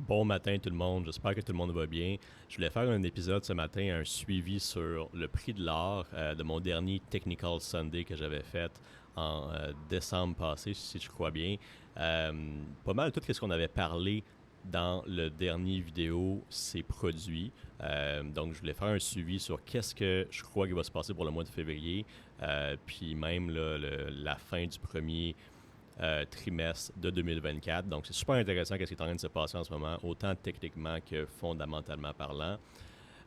Bon matin tout le monde, j'espère que tout le monde va bien. Je voulais faire un épisode ce matin, un suivi sur le prix de l'or de mon dernier Technical Sunday que j'avais fait en décembre passé, si je crois bien. Euh, Pas mal tout ce qu'on avait parlé dans le dernier vidéo s'est produit. Donc je voulais faire un suivi sur qu'est-ce que je crois qu'il va se passer pour le mois de février, puis même là, la fin du premier trimestre de 2024. Donc, c'est super intéressant ce qui est en train de se passer en ce moment, autant techniquement que fondamentalement parlant.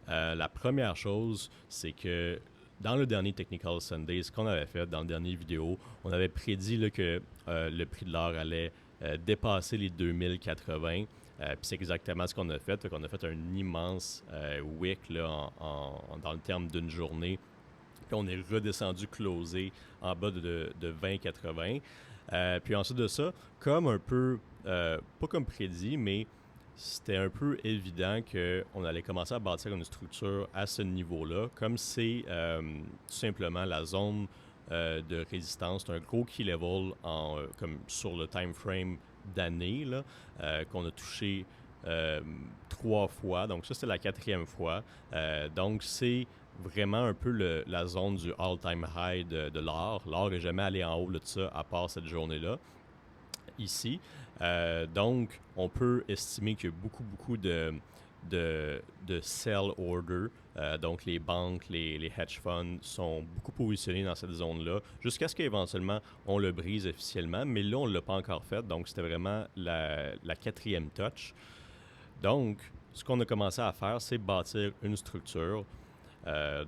La première chose, c'est que dans le dernier Technical Sunday, ce qu'on avait fait dans le dernier vidéo, on avait prédit là, que le prix de l'or allait dépasser les 2080. Puis c'est exactement ce qu'on a fait. On a fait un immense wick là, dans le terme d'une journée. Puis on est redescendu closé en bas de 20,80. Puis ensuite de ça, comme un peu, pas comme prédit, mais c'était un peu évident qu'on allait commencer à bâtir une structure à ce niveau-là, comme c'est tout simplement la zone de résistance. C'est un gros key level comme sur le time frame d'année qu'on a touché trois fois. Donc ça, c'était la quatrième fois. Donc c'est vraiment un peu la zone du all-time high de l'or. L'or n'est jamais allé en haut de ça à part cette journée-là, ici. Donc, on peut estimer qu'il y a beaucoup de sell order. Donc, les banques, les hedge funds sont beaucoup positionnés dans cette zone-là, jusqu'à ce qu'éventuellement on le brise officiellement. Mais là, on ne l'a pas encore fait. Donc, c'était vraiment la quatrième touch. Donc, ce qu'on a commencé à faire, c'est bâtir une structure.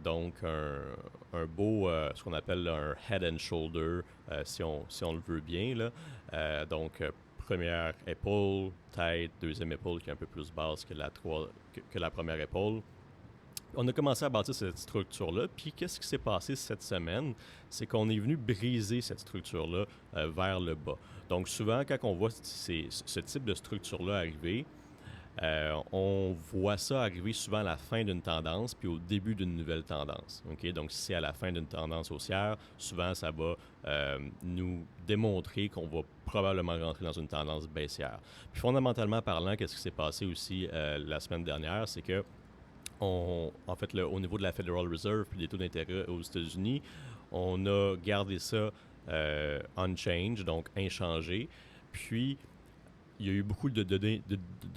Donc, un beau, ce qu'on appelle un head and shoulder, si on le veut bien. Là. Donc, première épaule, tête, deuxième épaule qui est un peu plus basse que la première épaule. On a commencé à bâtir cette structure-là, puis qu'est-ce qui s'est passé cette semaine? C'est qu'on est venu briser cette structure-là vers le bas. Donc, souvent, quand on voit ce type de structure-là arriver, on voit ça arriver souvent à la fin d'une tendance puis au début d'une nouvelle tendance. Okay? Donc, si c'est à la fin d'une tendance haussière, souvent ça va nous démontrer qu'on va probablement rentrer dans une tendance baissière. Puis fondamentalement parlant, qu'est-ce qui s'est passé aussi la semaine dernière, c'est que en fait, au niveau de la Federal Reserve et des taux d'intérêt aux États-Unis, on a gardé ça unchanged, donc inchangé. Puis, il y a eu beaucoup de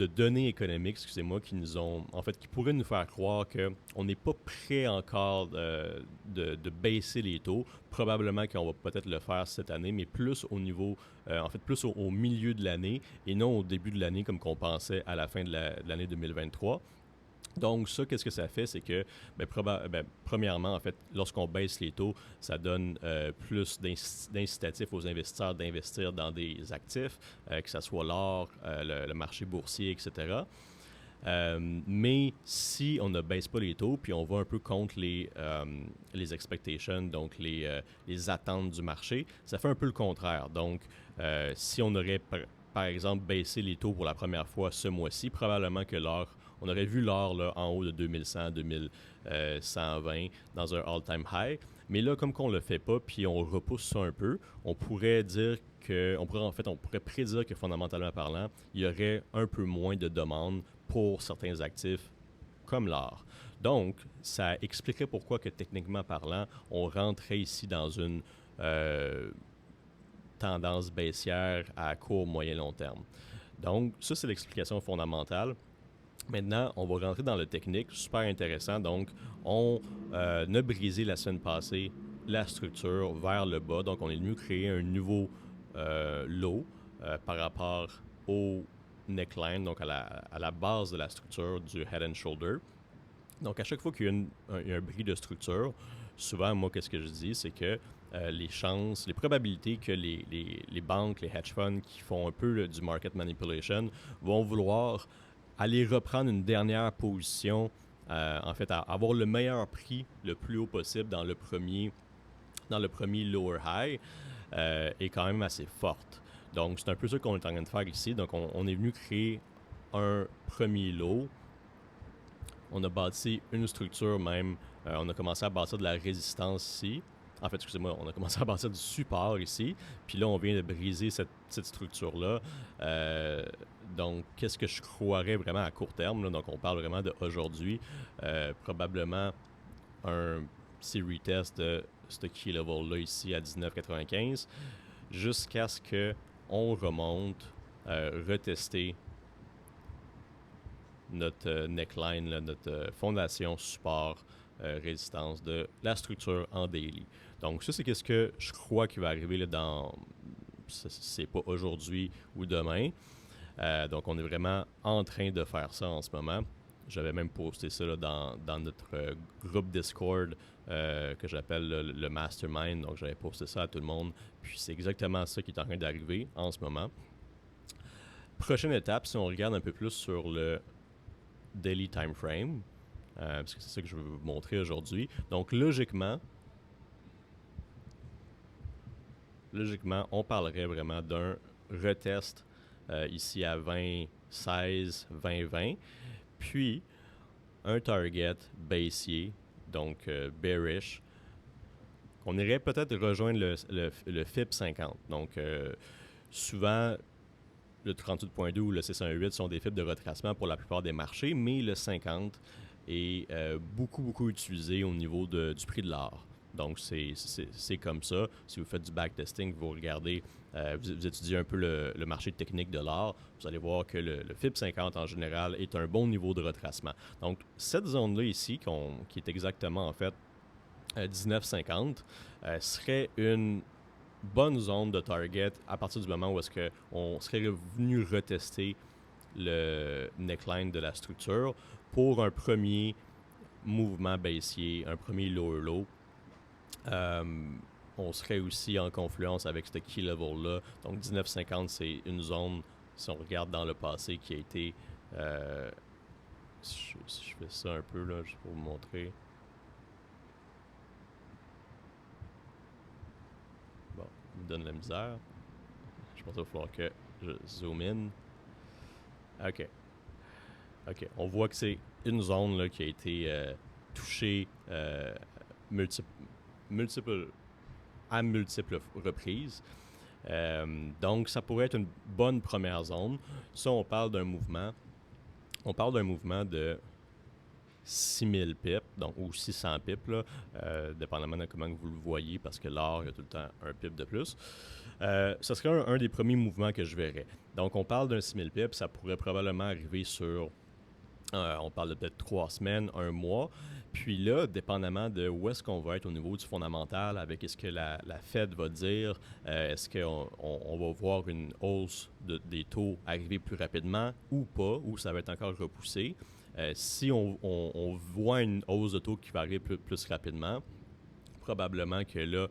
données économiques, excusez-moi, qui nous ont, en fait, qui pourraient nous faire croire qu'on n'est pas prêt encore de baisser les taux. Probablement qu'on va peut-être le faire cette année, mais plus au niveau, en fait, plus au milieu de l'année et non au début de l'année comme qu'on pensait à la fin de l'année 2023. Donc ça, qu'est-ce que ça fait? C'est que, premièrement, en fait, lorsqu'on baisse les taux, ça donne plus d'incitatifs aux investisseurs d'investir dans des actifs, que ce soit l'or, le marché boursier, etc. Mais si on ne baisse pas les taux, puis on va un peu contre les expectations, donc les attentes du marché, ça fait un peu le contraire. Donc, si on aurait, par exemple, baissé les taux pour la première fois ce mois-ci, probablement que on aurait vu l'or là, en haut de 2100, 2120 dans un all-time high. Mais là, comme qu'on ne le fait pas, puis on repousse ça un peu, on pourrait prédire que fondamentalement parlant, il y aurait un peu moins de demande pour certains actifs comme l'or. Donc, ça expliquerait pourquoi que techniquement parlant, on rentrait ici dans une tendance baissière à court, moyen, long terme. Donc, ça, c'est l'explication fondamentale. Maintenant, on va rentrer dans le technique, super intéressant. Donc, on a brisé la semaine passée la structure vers le bas. Donc, on est venu créer un nouveau low par rapport au neckline, donc à la base de la structure du head and shoulder. Donc, à chaque fois qu'il y a un bris de structure, souvent, moi, qu'est-ce que je dis, c'est que les probabilités que les banques, les hedge funds qui font un peu du market manipulation vont vouloir aller reprendre une dernière position, en fait, à avoir le meilleur prix le plus haut possible dans le premier lower high, est quand même assez forte. Donc, c'est un peu ça qu'on est en train de faire ici. Donc, on est venu créer un premier low. On a bâti une structure même. On a commencé à bâtir de la résistance ici. En fait, excusez-moi, on a commencé à bâtir du support ici. Puis là, on vient de briser cette structure-là. Donc, qu'est-ce que je croirais vraiment à court terme, là? Donc, on parle vraiment d'aujourd'hui. Probablement un petit retest de ce key level-là ici à 19,95 jusqu'à ce qu'on remonte, retester notre neckline, là, notre fondation, support, résistance de la structure en daily. Donc, ça, c'est qu'est-ce que je crois qui va arriver là, c'est pas aujourd'hui ou demain. Donc, on est vraiment en train de faire ça en ce moment. J'avais même posté ça là, dans notre groupe Discord que j'appelle le Mastermind. Donc, j'avais posté ça à tout le monde. Puis, c'est exactement ça qui est en train d'arriver en ce moment. Prochaine étape, si on regarde un peu plus sur le daily time frame, parce que c'est ça que je veux vous montrer aujourd'hui. Donc, logiquement, on parlerait vraiment d'un retest ici à 20,16, 20,20, puis un target baissier, donc bearish, qu'on irait peut-être rejoindre le FIB 50. Donc, souvent, le 38.2 ou le 618 sont des fibres de retracement pour la plupart des marchés, mais le 50 est beaucoup utilisé au niveau du prix de l'or. Donc, c'est comme ça. Si vous faites du backtesting, vous regardez, vous étudiez un peu le marché technique de l'or, vous allez voir que le FIB 50 en général est un bon niveau de retracement. Donc, cette zone-là ici, qui est exactement en fait 19,50, serait une bonne zone de target à partir du moment où est-ce qu'on serait venu retester le neckline de la structure pour un premier mouvement baissier, un premier lower low. On serait aussi en confluence avec ce key level-là. Donc 19,50, c'est une zone, si on regarde dans le passé, qui a été... si je fais ça un peu, là, juste pour vous montrer... me donne la misère. Je pense qu'il va falloir que je zoome in. OK. On voit que c'est une zone là, qui a été touchée multiples reprises. Donc, ça pourrait être une bonne première zone. Ça, on parle d'un mouvement. On parle d'un mouvement de 6000 pips, donc, ou 600 pips, là, dépendamment de comment vous le voyez, parce que l'or, il y a tout le temps un pip de plus. Ce serait un des premiers mouvements que je verrais. Donc, on parle d'un 6000 pips, ça pourrait probablement arriver sur, on parle de peut-être 3 semaines, 1 mois. Puis là, dépendamment de où est-ce qu'on va être au niveau du fondamental, avec est-ce que la Fed va dire, est-ce qu'on va voir une hausse des taux arriver plus rapidement ou pas, ou ça va être encore repoussé. Si on voit une hausse de taux qui va arriver plus rapidement, probablement que là,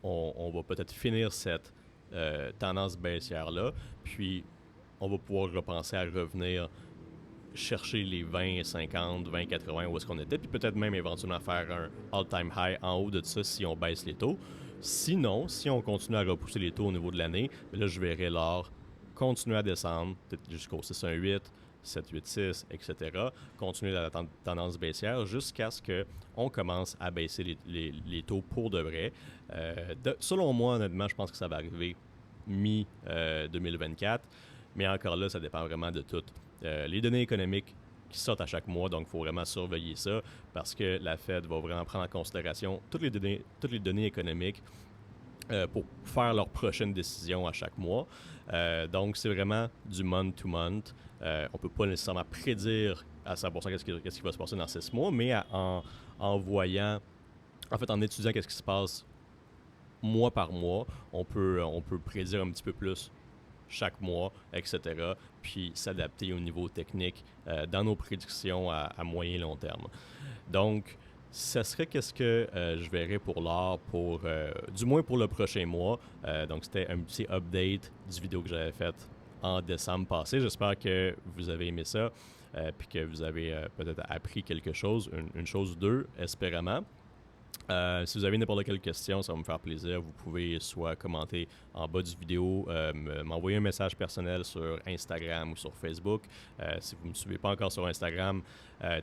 on va peut-être finir cette tendance baissière-là, puis on va pouvoir repenser à revenir chercher les 20, 50, 20, 80 où est-ce qu'on était, puis peut-être même éventuellement faire un all-time high en haut de ça si on baisse les taux. Sinon, si on continue à repousser les taux au niveau de l'année, là, je verrai l'or continuer à descendre, peut-être jusqu'au 618, 786, etc. Continuer la tendance baissière jusqu'à ce qu'on commence à baisser les taux pour de vrai. Selon moi, honnêtement, je pense que ça va arriver mi-2024, mais encore là, ça dépend vraiment de tout. Les données économiques qui sortent à chaque mois, donc il faut vraiment surveiller ça parce que la Fed va vraiment prendre en considération toutes les données économiques pour faire leurs prochaines décisions à chaque mois. Donc, c'est vraiment du month-to-month. On ne peut pas nécessairement prédire à 100% qu'est-ce qui va se passer dans 6 mois, mais en voyant, en fait, en étudiant qu'est-ce qui se passe mois par mois, on peut prédire un petit peu plus chaque mois, etc., puis s'adapter au niveau technique dans nos prédictions à moyen et long terme. Donc, ça serait qu'est-ce que je verrais pour l'or, du moins pour le prochain mois. Donc, c'était un petit update du vidéo que j'avais faite en décembre passé. J'espère que vous avez aimé ça, puis que vous avez peut-être appris quelque chose, une chose ou deux, espérément. Si vous avez n'importe quelle question, ça va me faire plaisir. Vous pouvez soit commenter en bas du vidéo, m'envoyer un message personnel sur Instagram ou sur Facebook. Si vous ne me suivez pas encore sur Instagram,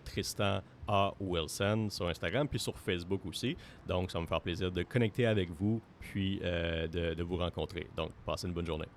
Tristan A. Wilson sur Instagram, puis sur Facebook aussi. Donc, ça va me faire plaisir de connecter avec vous, puis de vous rencontrer. Donc, passez une bonne journée.